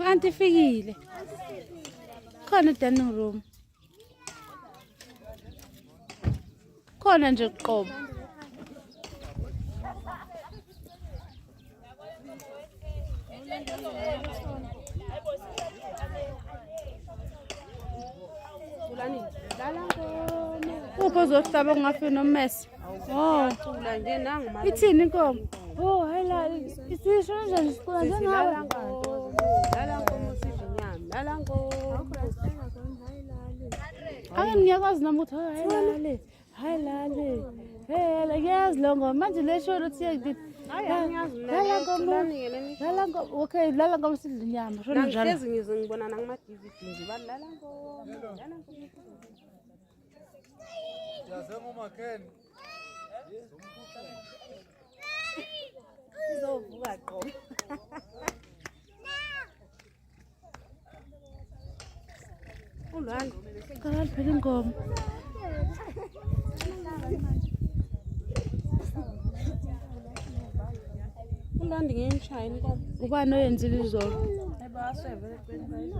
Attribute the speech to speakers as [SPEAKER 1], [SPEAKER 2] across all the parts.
[SPEAKER 1] Antifikile. Khona dining room. Khona nje qobo. Upho zohlaba kungafi nomesi. Oh,
[SPEAKER 2] nje nangima.
[SPEAKER 1] Ithini inkomo? Oh, hayla. Isisho njani sicula njengawe?
[SPEAKER 2] Lala nkomo sidla inyama. Lala nkomo.
[SPEAKER 1] Ake ngiyakwazi nami ukuthi hayla. Hayla. Hey, yazi lo ngoma manje lesho ukuthi yekudidi. Lala nkomo. Okay, lala nkomo sidla inyama. Shona njalo.
[SPEAKER 2] Nangihlezi ngizongibona nangima DVD nje balala nkomo. Lala nkomo.
[SPEAKER 3] Yazema uMakheni.
[SPEAKER 2] Izovuka qho. Ulwani.
[SPEAKER 1] Kalali phela inkomo.
[SPEAKER 2] Ulwani ngiyimshaya inkomo.
[SPEAKER 1] Ubani oyenzile izolo?
[SPEAKER 2] Ebaseve eqinile.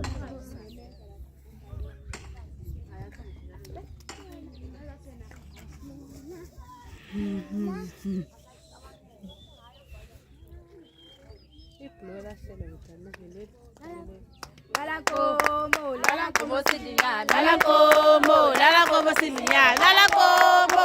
[SPEAKER 1] Lala como sidnya, lala como sidnya, lala como sidnya, lala como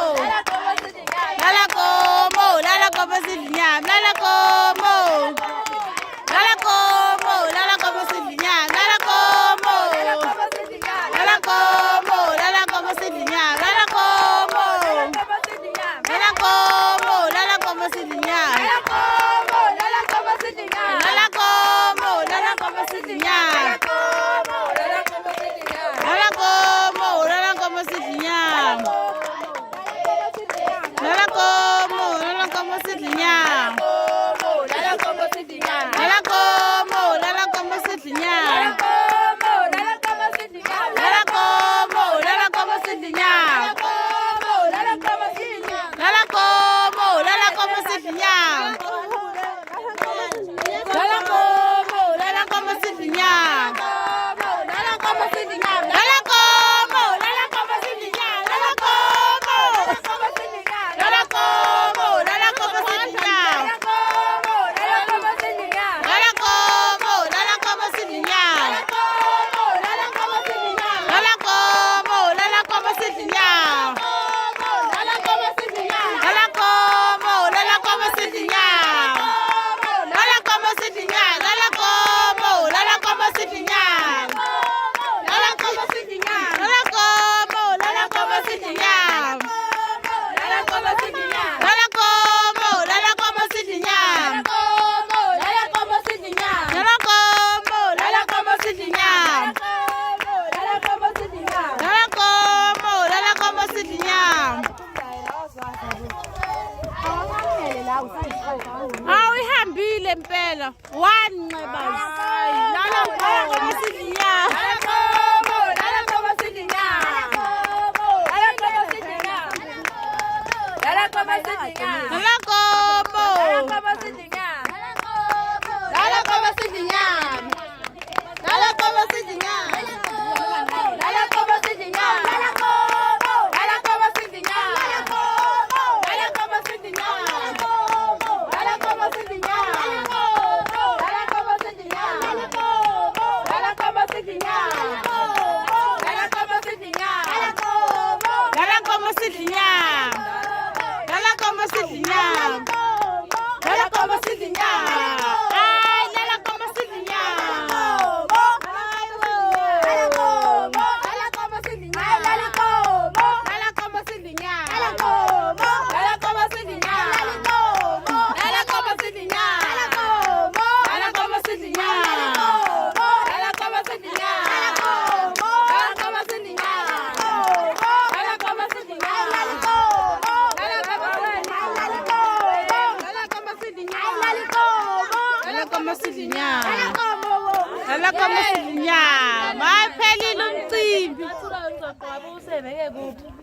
[SPEAKER 1] ihambile impela wanqeba lala nkomo sidnya lala nkomo sidnya lala nkomo sidnya lala nkomo sidnya lala nkomo sidnya lala nkomo sidnya lala nkomo sidnya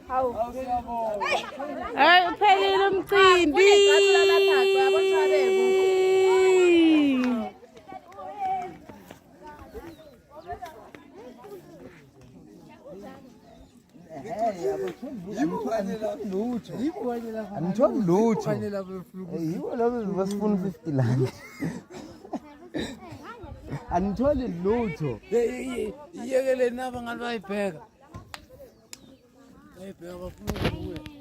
[SPEAKER 2] Hawu.
[SPEAKER 1] Hey, uphelile umcimbi.
[SPEAKER 3] Anitholi lutho. Yibo labo basifuna 50 rand. Anitholi lutho.
[SPEAKER 4] Iyekele naba ngani bayibheka. Bayibheka bafuna ukubuya.